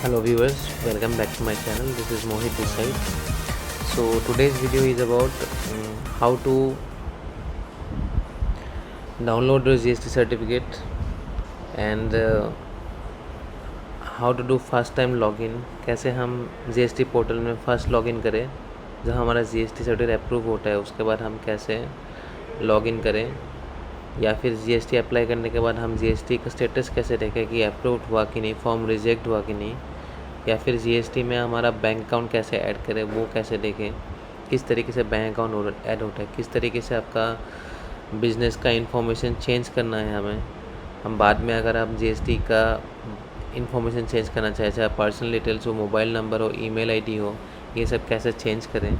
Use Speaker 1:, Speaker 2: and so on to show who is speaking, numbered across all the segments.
Speaker 1: Hello viewers, welcome back to my channel. This is Mohit this side. So today's video is about how to download your GST certificate and how to do first time login. कैसे हम GST portal में first login करें. जब हमारा GST certificate approve होता है उसके बाद हम कैसे लॉगिन करें, या फिर GST अप्लाई करने के बाद हम GST का स्टेटस कैसे देखें कि अप्रूव हुआ कि नहीं, फॉर्म रिजेक्ट हुआ कि नहीं, या फिर GST में हमारा बैंक अकाउंट कैसे ऐड करें वो कैसे देखें, किस तरीके से बैंक अकाउंट ऐड होता है, किस तरीके से आपका बिज़नेस का इन्फॉर्मेशन चेंज करना है हम बाद में अगर आप GST का इन्फॉर्मेशन चेंज करना चाहे, चाहे पर्सनल डिटेल्स हो, मोबाइल नंबर हो, ईमेल आईडी हो, ये सब कैसे चेंज करें,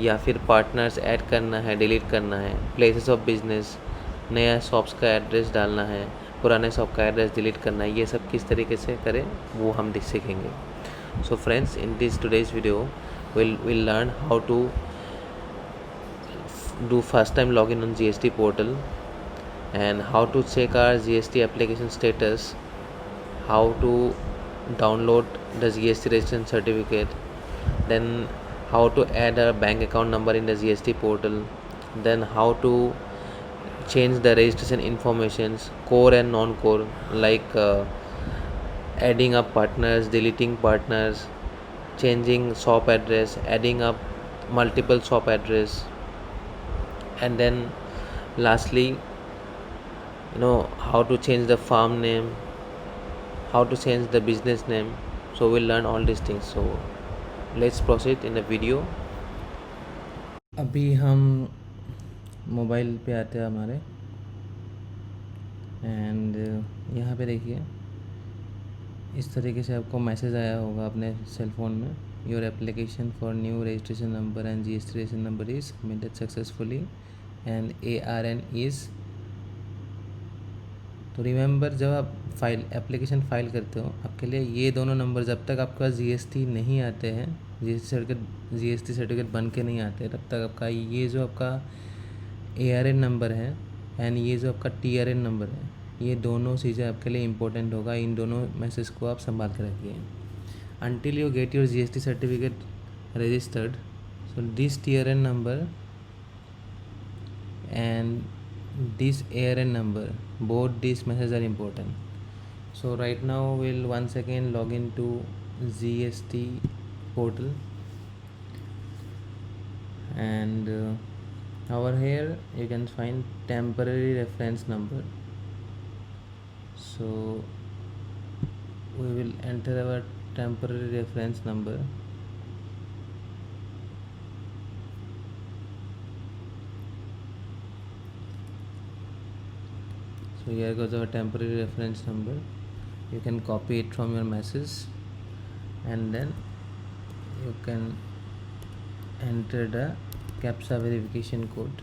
Speaker 1: या फिर पार्टनर्स ऐड करना है, डिलीट करना है, प्लेसेस ऑफ बिजनेस, नया शॉप्स का एड्रेस डालना है, पुराने शॉप का एड्रेस डिलीट करना है, ये सब किस तरीके से करें वो हम सीखेंगे. So friends, in this today's video we'll learn how to do first time login on GST portal, and how to check our GST application status, how to download the GST registration certificate, then how to add a bank account number in the GST portal, then how to change the registration informations, core and non-core, like adding up partners, deleting partners, changing shop address, adding up multiple shop address, and then lastly how to change the farm name, how to change the business name. So we'll learn all these things. So let's proceed in the video. अभी हम mobile पे आते हैं हमारे, and यहाँ पे देखिए इस तरीके से आपको मैसेज आया होगा अपने सेल फ़ोन में. Your application for new registration number and GST registration number is submitted successfully and ARN is. तो रिमेंबर, जब आप एप्लीकेशन फ़ाइल करते हो, आपके लिए ये दोनों नंबर, जब तक आपके पास GST नहीं आते हैं, GST सर्टिफिकेट बन के नहीं आते, तब तक आपका ये जो आपका ARN नंबर है एंड ये जो आपका TRN नंबर है, ये दोनों चीज़ें आपके लिए इम्पोर्टेंट होगा. इन दोनों मैसेज को आप संभाल कर रखिए until you get your GST certificate registered. So this TRN number and this ARN number, both these messages are important. So right now we'll once again log into GST portal, and over here you can find temporary reference number. So we will enter our temporary reference number. So here goes our temporary reference number. You can copy it from your message, and then you can enter the captcha verification code.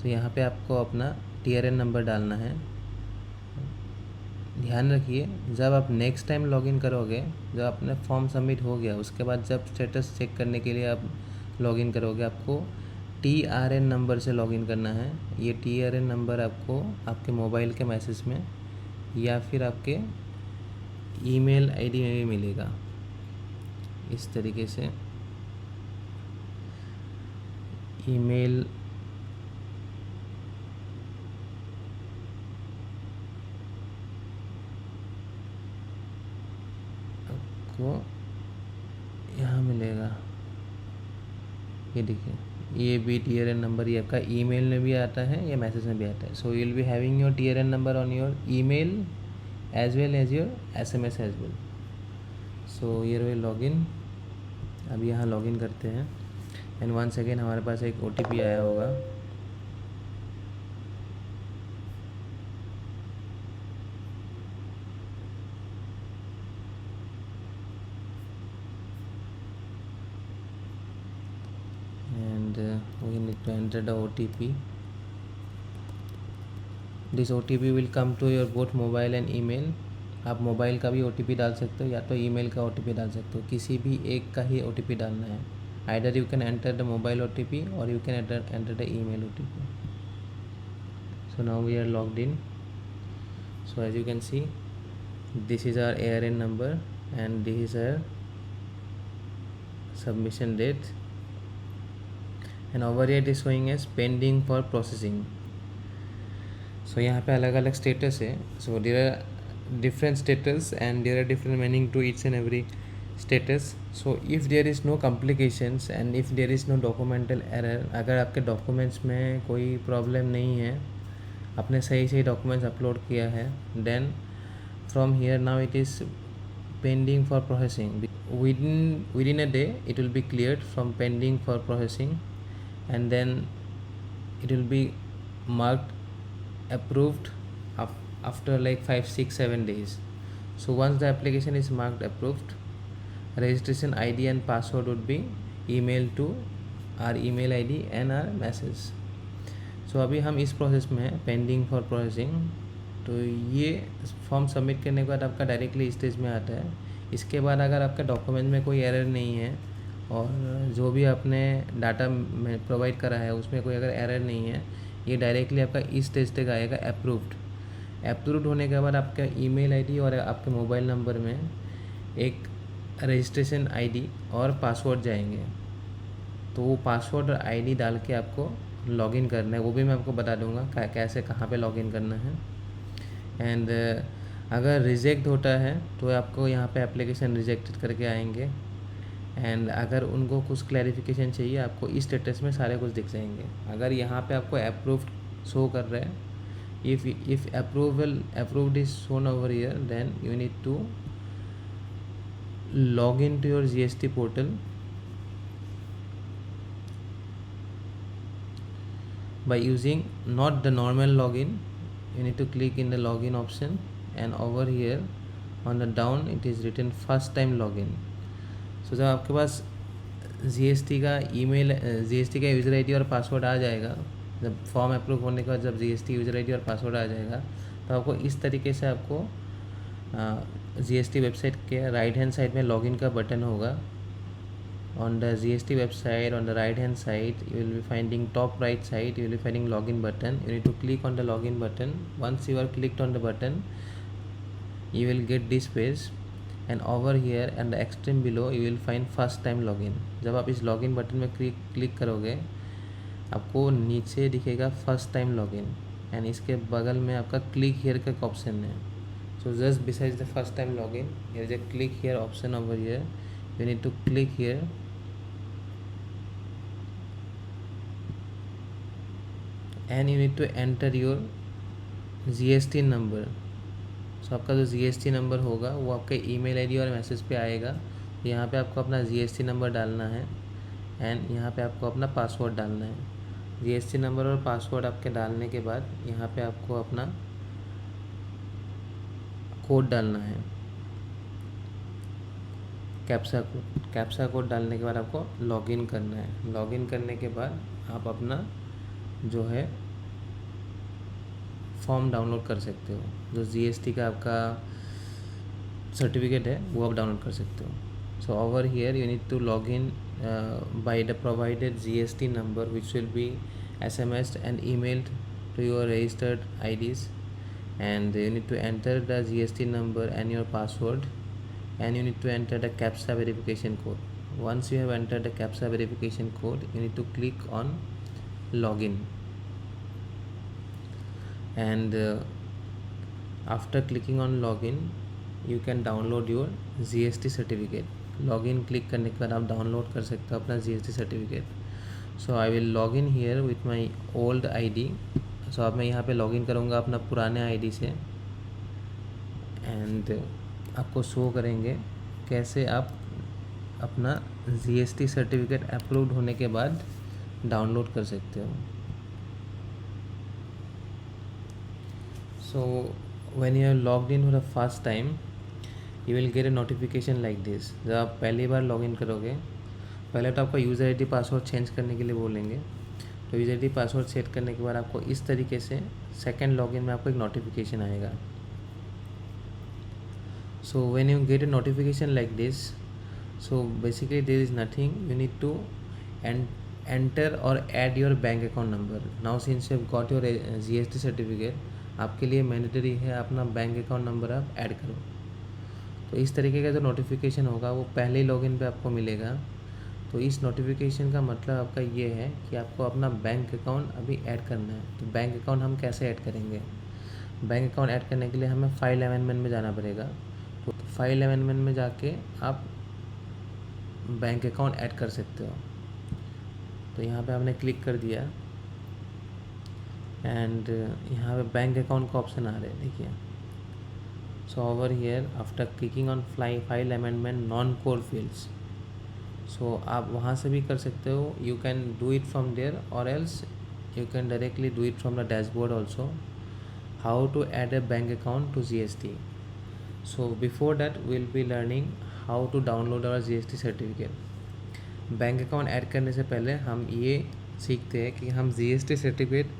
Speaker 1: तो यहाँ पे आपको अपना TRN number डालना है. ध्यान रखिए, जब आप नेक्स्ट टाइम लॉगिन करोगे, जब अपना फॉर्म सबमिट हो गया उसके बाद जब स्टेटस चेक करने के लिए आप लॉगिन करोगे, आपको TRN नंबर से लॉगिन करना है. ये TRN नंबर आपको आपके मोबाइल के मैसेज में या फिर आपके ईमेल आईडी में भी मिलेगा. इस तरीके से ईमेल आपको यहाँ मिलेगा. ये देखिए, ये भी TRN नंबर ये आपका ईमेल में भी आता है या मैसेज में भी आता है. So you will be having your TRN number on your email as well as your SMS as well. So ये रहे लॉगिन. अब यहाँ लॉगिन करते हैं, एंड वंस अगेन हमारे पास एक OTP आया होगा. and we need to enter the OTP. This OTP will come to your both mobile and email. आप मोबाइल का भी OTP डाल सकते हो या तो ईमेल का OTP डाल सकते हो. किसी भी एक का ही OTP डालना है. Either you can enter the mobile OTP or you can enter the email OTP. So now we are logged in. So as you can see, this is our ARN number and this is a submission date, and over here it is showing as pending for processing. So यहाँ पे अलग अलग status है. So there are different status and there are different meaning to each and every status. So if there is no complications and if there is no documental error, अगर आपके documents में कोई problem नहीं है, आपने सही documents upload किया है, then from here now it is pending for processing. Within a day it will be cleared from pending for processing, and then it will be marked approved after like 5, 6, 7 days. So once the application is marked approved, registration ID and password would be emailed to our email ID and our message. So अभी हम इस process में हैं, pending for processing. तो ये form submit करने के बाद आपका डायरेक्टली स्टेज में आता है. इसके बाद अगर आपका डॉक्यूमेंट में कोई एरर नहीं है और जो भी आपने डाटा में प्रोवाइड करा है उसमें कोई अगर एरर नहीं है, ये डायरेक्टली आपका इस स्टेज तक आएगा अप्रूव्ड होने के बाद आपका ईमेल आईडी और आपके मोबाइल नंबर में एक रजिस्ट्रेशन आईडी और पासवर्ड जाएंगे. तो वो पासवर्ड और आईडी डाल के आपको लॉगिन करना है. वो भी मैं आपको बता दूंगा कैसे कहाँ पे लॉगिन करना है. एंड अगर रिजेक्ट होता है तो आपको यहाँ पे एप्लीकेशन रिजेक्टेड करके आएंगे. एंड अगर उनको कुछ क्लैरिफिकेशन चाहिए, आपको इस स्टेटस में सारे कुछ दिख जाएंगे. अगर यहाँ पे आपको अप्रूव्ड शो कर रहा है, if approved is shown over here, then you need to log in to your GST portal by using not the normal login. You need to click in the login option, and over here on the down it is written first time login. So जब आपके पास GST का email, GST का user ID और password आ जाएगा, जब form approve होने के बाद जब GST यूज़र आईडी और पासवर्ड आ जाएगा, तो आपको इस तरीके से आपको GST वेबसाइट के राइट हैंड साइड में लॉगिन का बटन होगा. On the GST website, on the right hand side, you will be finding top right side, you will be finding login button. You need to click on the login button. Once you are clicked on the button, you will get this page, and over here and the extreme below you will find first time login. जब आप इस login button में click करोगे, आपको नीचे दिखेगा first time login, and इसके बगल में आपका क्लिक हियर का ऑप्शन है. So just besides the first time login, there is a click here option over here. You need to click here, and you need to enter your GST number. So आपका जो GST number होगा वो आपके email ID और message पे आएगा. यहाँ पे आपको अपना GST नंबर डालना है, एंड यहाँ पे आपको अपना पासवर्ड डालना है. GST नंबर और पासवर्ड आपके डालने के बाद यहाँ पे आपको अपना कोड डालना है, कैप्सा कोड डालने के बाद आपको लॉगिन करना है. लॉगिन करने के बाद आप अपना जो है फॉर्म डाउनलोड कर सकते हो. जो GST का आपका सर्टिफिकेट है वो आप डाउनलोड कर सकते हो. So over here you need to log in by the provided GST number which will be SMSed and emailed to your registered IDs, and you need to enter the GST number and your password, and you need to enter the CAPTCHA verification code. Once you have entered the CAPTCHA verification code, you need to click on login, and after clicking on login you can download your GST certificate. Login click करने के बाद आप download कर सकते हो अपना GST certificate. So I will log in here with my old ID. सो अब मैं यहाँ पे लॉगिन करूँगा अपना पुराने ID से, एंड आपको शो करेंगे कैसे आप अपना GST सर्टिफिकेट अप्रूव्ड होने के बाद डाउनलोड कर सकते हो. सो when you have logged in for the first time, you will get a notification like this. जब आप पहली बार लॉगिन करोगे, पहले तो आपका यूज़र आईडी पासवर्ड चेंज करने के लिए बोलेंगे. तो यूज़र आईडी पासवर्ड सेट करने के बाद आपको इस तरीके से सेकंड लॉगिन में आपको एक नोटिफिकेशन आएगा. So when you get a notification like this, so basically there is nothing. You need to enter और add your bank account number. Now since you have got your GST certificate, आपके लिए mandatory है अपना bank account number आप add करो. तो इस तरीके का जो नोटिफिकेशन होगा वो पहले ही लॉगिन पे आपको मिलेगा। तो इस नोटिफिकेशन का मतलब आपका ये है कि आपको अपना बैंक अकाउंट अभी ऐड करना है। तो बैंक अकाउंट हम कैसे ऐड करेंगे? बैंक अकाउंट ऐड करने के लिए हमें फाइल अमेंडमेंट में जाना पड़ेगा। तो फाइल अमेंडमेंट में जाके आप बैंक अकाउंट ऐड कर सकते हो। तो यहाँ पे आपने क्लिक कर दिया एंड यहाँ पे बैंक अकाउंट का ऑप्शन आ रहा है, देखिए। So over here after clicking on file amendment non core fields, so आप वहाँ से भी कर सकते हो। You can do it from there और else you can directly do it from the dashboard also. How to add a bank account to GST. So before that we'll be learning how to download our GST certificate. Bank account add करने से पहले हम ये सीखते हैं कि हम GST certificate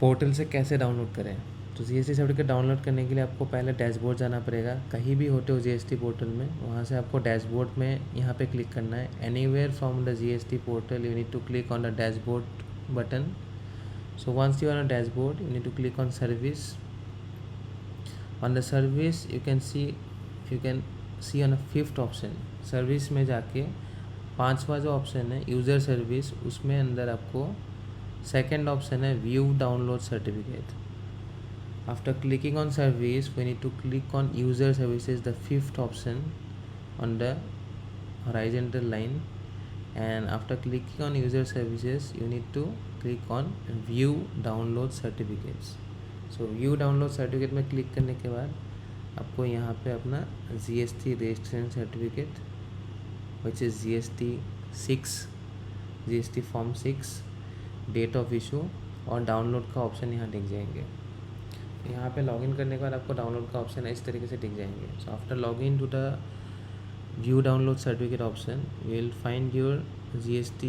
Speaker 1: portal से कैसे डाउनलोड करें। तो GST सर्टिफिकेट डाउनलोड करने के लिए आपको पहले डैशबोर्ड जाना पड़ेगा। कहीं भी होते हो GST पोर्टल में, वहाँ से आपको डैशबोर्ड में यहाँ पे क्लिक करना है। Anywhere from the GST portal you need to click on the dashboard button. So once you are on a dashboard, you need to click on service. On the service you can see on a fifth option service में जाके पांचवा जो option है user service, उसमें अंदर आपको second option है view download certificate. After clicking on service we need to click on user services, the fifth option on the horizontal line. And after clicking on user services you need to click on view download certificates. So view download certificate में click करने के बाद आपको यहाँ पे अपना GST registration certificate which is GST 6 GST form 6 date of issue और download का ऑप्शन यहाँ दिख जाएंगे. यहाँ पे लॉगिन करने के बाद आपको डाउनलोड का ऑप्शन इस तरीके से दिख जाएंगे. So after login to the view download certificate option you will find your GST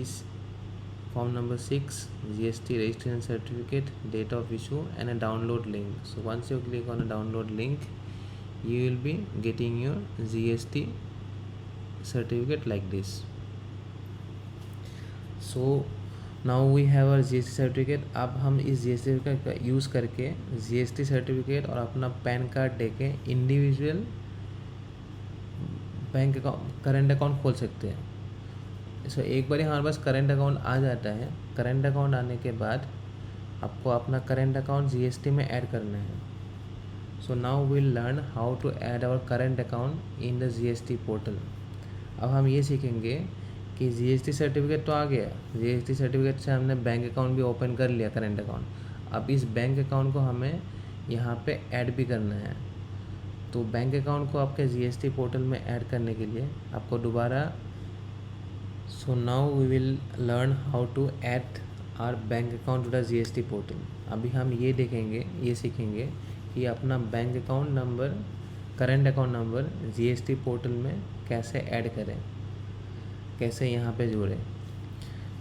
Speaker 1: form number 6 GST registration certificate, date of issue and a download link. So once you click on a download link you will be getting your GST certificate like this. So now we have our GST certificate. अब हम इस GST certificate का use करके GST certificate और अपना pan card देके individual bank account current account खोल सकते हैं. सो एक बार हमारे पास करेंट अकाउंट आ जाता है. करेंट अकाउंट आने के बाद आपको अपना करेंट अकाउंट GST में ऐड करना है. So now will learn how to add our current account in the GST portal. अब हम ये सीखेंगे कि GST सर्टिफिकेट तो आ गया, GST सर्टिफिकेट से हमने बैंक अकाउंट भी ओपन कर लिया करेंट अकाउंट. अब इस बैंक अकाउंट को हमें यहाँ पे ऐड भी करना है. तो बैंक अकाउंट को आपके GST पोर्टल में ऐड करने के लिए आपको दोबारा so now we will learn how to add our bank account to the GST portal. अभी हम ये देखेंगे, ये सीखेंगे कि अपना bank account number, current account number GST portal में कैसे ऐड करें, कैसे यहाँ पे जोड़ें.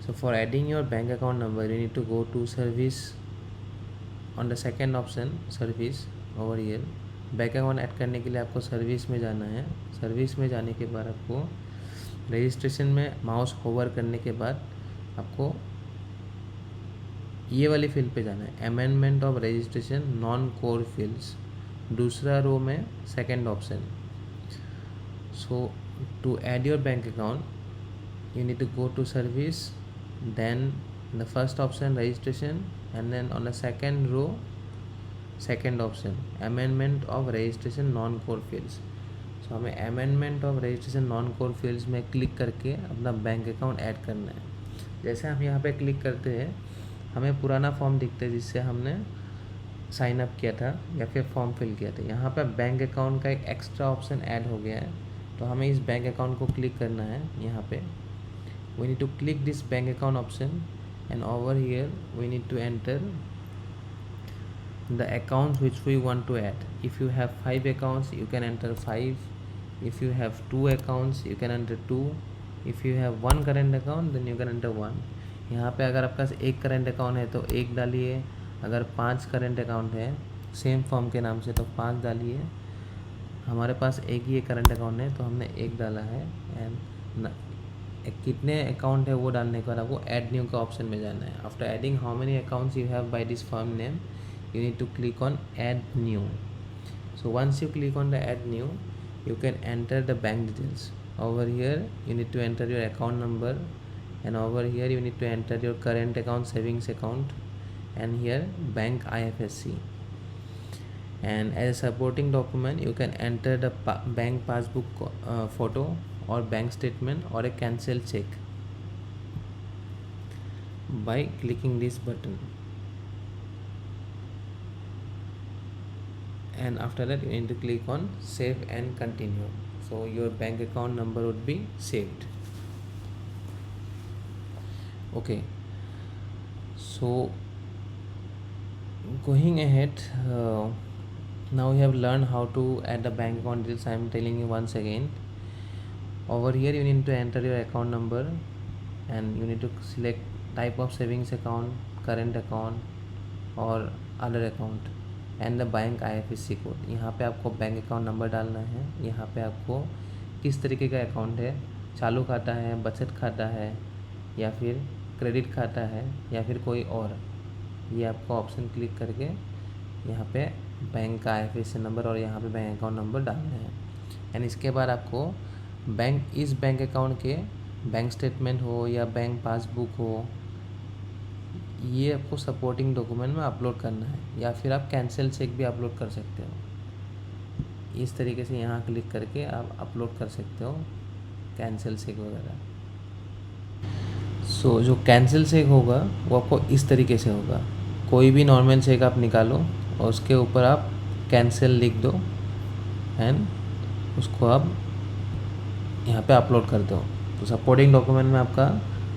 Speaker 1: So for adding your bank account number you need to go to service on the second option service over here. Bank account add करने के लिए आपको सर्विस में जाना है. सर्विस में जाने के बाद आपको रजिस्ट्रेशन में माउस होवर करने के बाद आपको ये वाली फील्ड पे जाना है, amendment of registration non core fields, दूसरा रो में second option. So to add your bank account you need to go to service, then the first option registration and then on the second row second option amendment of registration non core fields. So हमें amendment of registration non core fields में click करके अपना bank account add करना है. जैसे हम यहाँ पे क्लिक करते हैं हमें पुराना फॉर्म दिखता है जिससे हमने साइन अप किया था या फिर फॉर्म फिल किया था. यहाँ पे बैंक अकाउंट का एक एक्स्ट्रा ऑप्शन ऐड हो गया है. तो हमें इस बैंक अकाउंट को क्लिक करना है. यहाँ पे we need to click this bank account option and over here we need to enter the accounts which we want to add. If you have 5 accounts you can enter 5. If you have 2 accounts you can enter 2. If you have 1 current account then you can enter 1. यहाँ पे अगर आपके पास एक current account है तो एक डालिए. अगर 5 करेंट अकाउंट है सेम फॉर्म के नाम से तो 5 डालिए. हमारे पास एक ही करंट अकाउंट है तो हमने एक डाला है. एंड कितने अकाउंट है वो डालने के बाद आपको ऐड न्यू का ऑप्शन में जाना है. After adding how many accounts you have by this firm name you need to click on add new. So once you click on the add new you can enter the bank details. Over here you need to enter your account number, and over here you need to enter your current account, savings account, and here bank IFSC. And as a supporting document you can enter the bank passbook photo or bank statement or a cancel check by clicking this button. And after that you need to click on save and continue, so your bank account number would be saved. Okay, so going ahead, now we have learned how to add the bank account details. I am telling you once again. Over here you need to enter your account number, and you need to select type of savings account, current account और other account, and the bank IFSC code. यहाँ पे आपको bank account number डालना है. यहाँ पे आपको किस तरीके का अकाउंट है, चालू खाता है, बचत खाता है, या फिर क्रेडिट खाता है, या फिर कोई और, ये आपको ऑप्शन क्लिक करके यहाँ पे बैंक का IFSC नंबर और यहाँ पे बैंक अकाउंट नंबर डालना है. एंड इसके बाद आपको इस बैंक अकाउंट के बैंक स्टेटमेंट हो या बैंक पासबुक हो, ये आपको सपोर्टिंग डॉक्यूमेंट में अपलोड करना है, या फिर आप कैंसिल चेक भी अपलोड कर सकते हो. इस तरीके से यहाँ क्लिक करके आप अपलोड कर सकते हो कैंसिल चेक वगैरह. सो जो कैंसिल चेक होगा वो आपको इस तरीके से होगा. कोई भी नॉर्मल चेक आप निकालो और उसके ऊपर आप कैंसिल लिख दो एंड उसको आप यहाँ पे अपलोड कर दो. तो सपोर्टिंग डॉक्यूमेंट में आपका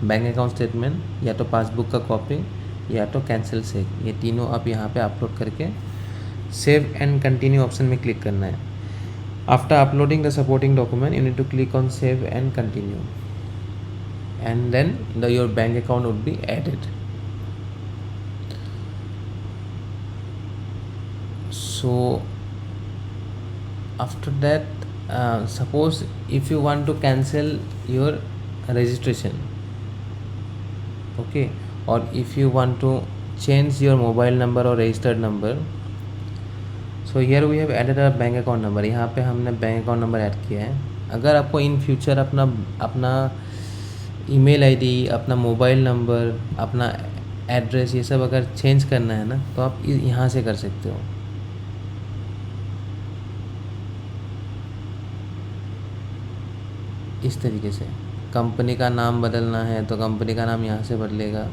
Speaker 1: बैंक अकाउंट स्टेटमेंट, या तो पासबुक का कॉपी, या तो कैंसिल चेक, ये तीनों आप यहाँ पे अपलोड करके सेव एंड कंटिन्यू ऑप्शन में क्लिक करना है. After uploading the supporting document you need to click on save and continue, and then your bank account would be added. So after that, suppose if you want to cancel your registration, okay, or if you want to change your mobile number or registered number, so here we have added a bank account number. यहाँ पे हमने bank account number add किया है. अगर आपको in future अपना email ID, अपना mobile number, अपना एड्रेस, ये सब अगर चेंज करना है ना, तो आप यहाँ से कर सकते हो. इस तरीके से कंपनी का नाम बदलना है तो कंपनी का नाम यहाँ से बदलेगा.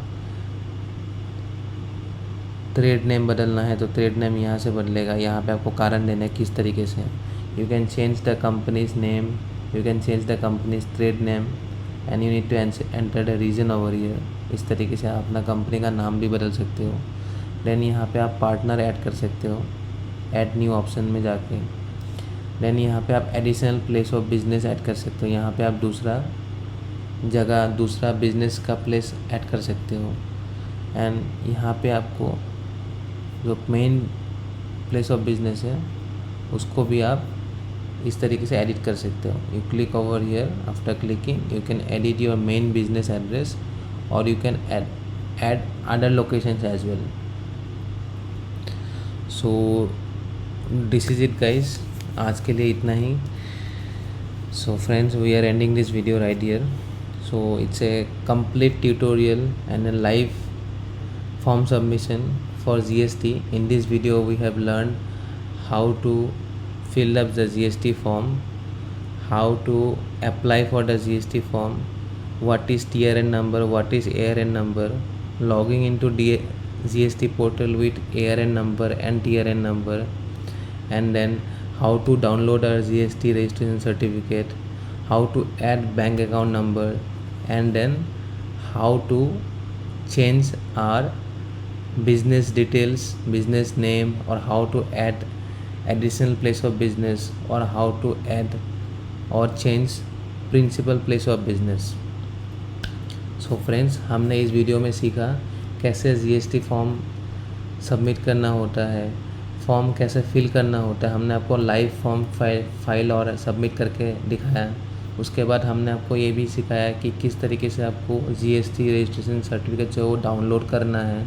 Speaker 1: ट्रेड नेम बदलना है तो ट्रेड नेम यहाँ से बदलेगा. यहाँ पे आपको कारण देना है किस तरीके से. You can change the company's name, you can change the company's trade name, and you need to enter the reason over here. इस तरीके से आप अपना कंपनी का नाम भी बदल सकते हो. देन यहाँ पे आप पार्टनर ऐड कर सकते हो, ऐड न्यू ऑप्शन में जाके. देन यहाँ पे आप additional place of business add कर सकते हो. यहाँ पे आप दूसरा बिजनेस का प्लेस ऐड कर सकते हो. एंड यहाँ पे आपको जो मेन प्लेस ऑफ बिजनेस है उसको भी आप इस तरीके से एडिट कर सकते हो. You click over here. After clicking you can edit your main business address, और you can add other locations as well. So this is it guys, आज के लिए इतना ही. So friends, we are ending this video right here. So it's a complete tutorial and a live form submission for GST. In this video we have learned how to fill up the GST form, how to apply for the GST form, what is TRN number, what is ARN number, logging into GST portal with ARN number and TRN number, and then how to download our GST registration certificate, how to add bank account number, and then how to change our business details, business name, or how to add additional place of business, or how to add or change principal place of business. So friends, हमने इस video में सीखा कैसे GST form submit करना होता है, form कैसे fill करना होता है. हमने आपको लाइव फॉर्म फाइल और सबमिट करके दिखाया. उसके बाद हमने आपको ये भी सिखाया कि किस तरीके से आपको GST रजिस्ट्रेशन सर्टिफिकेट जो डाउनलोड करना है.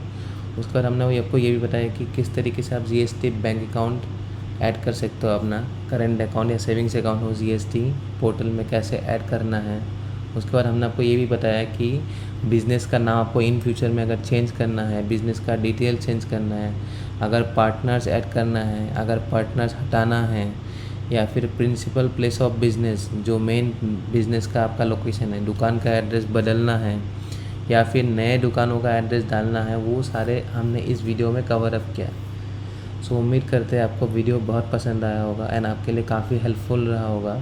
Speaker 1: उसके बाद हमने आपको ये भी बताया कि किस तरीके से आप GST बैंक अकाउंट ऐड कर सकते हो अपना करंट अकाउंट या सेविंग्स अकाउंट हो जीएसटी पोर्टल में कैसे ऐड करना है। उसके बाद हमने आपको ये भी बताया कि बिज़नेस का नाम आपको इन फ्यूचर में अगर चेंज करना है, बिज़नेस का डिटेल चेंज करना है, अगर पार्टनर्स ऐड करना है, अगर पार्टनर्स हटाना है, या फिर प्रिंसिपल प्लेस ऑफ बिज़नेस जो मेन बिज़नेस का आपका लोकेशन है, दुकान का एड्रेस बदलना है या फिर नए दुकानों का एड्रेस डालना है, वो सारे हमने इस वीडियो में कवर अप किया। सो उम्मीद करते हैं आपको वीडियो बहुत पसंद आया होगा एंड आपके लिए काफ़ी हेल्पफुल रहा होगा।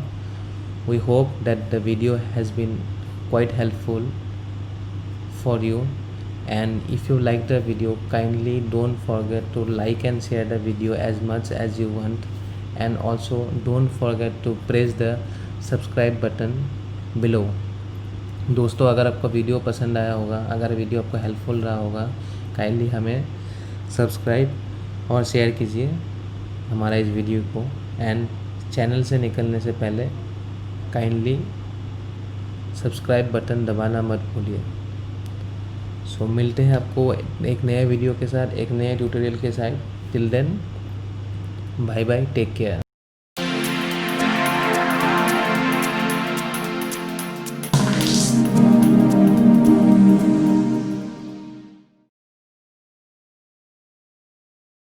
Speaker 1: We hope that the video has been quite helpful for you, and if you like the video, kindly don't forget to like and share the video as much as you want, and also don't forget to press the subscribe button below। दोस्तों, अगर आपको video पसंद आया होगा, अगर video आपको helpful रहा होगा, काइंडली हमें सब्सक्राइब और शेयर कीजिए हमारा इस वीडियो को, एंड चैनल से निकलने से पहले काइंडली सब्सक्राइब बटन दबाना मत भूलिए। सो मिलते हैं आपको एक नए वीडियो के साथ, एक नए ट्यूटोरियल के साथ। Till then, bye bye, take care.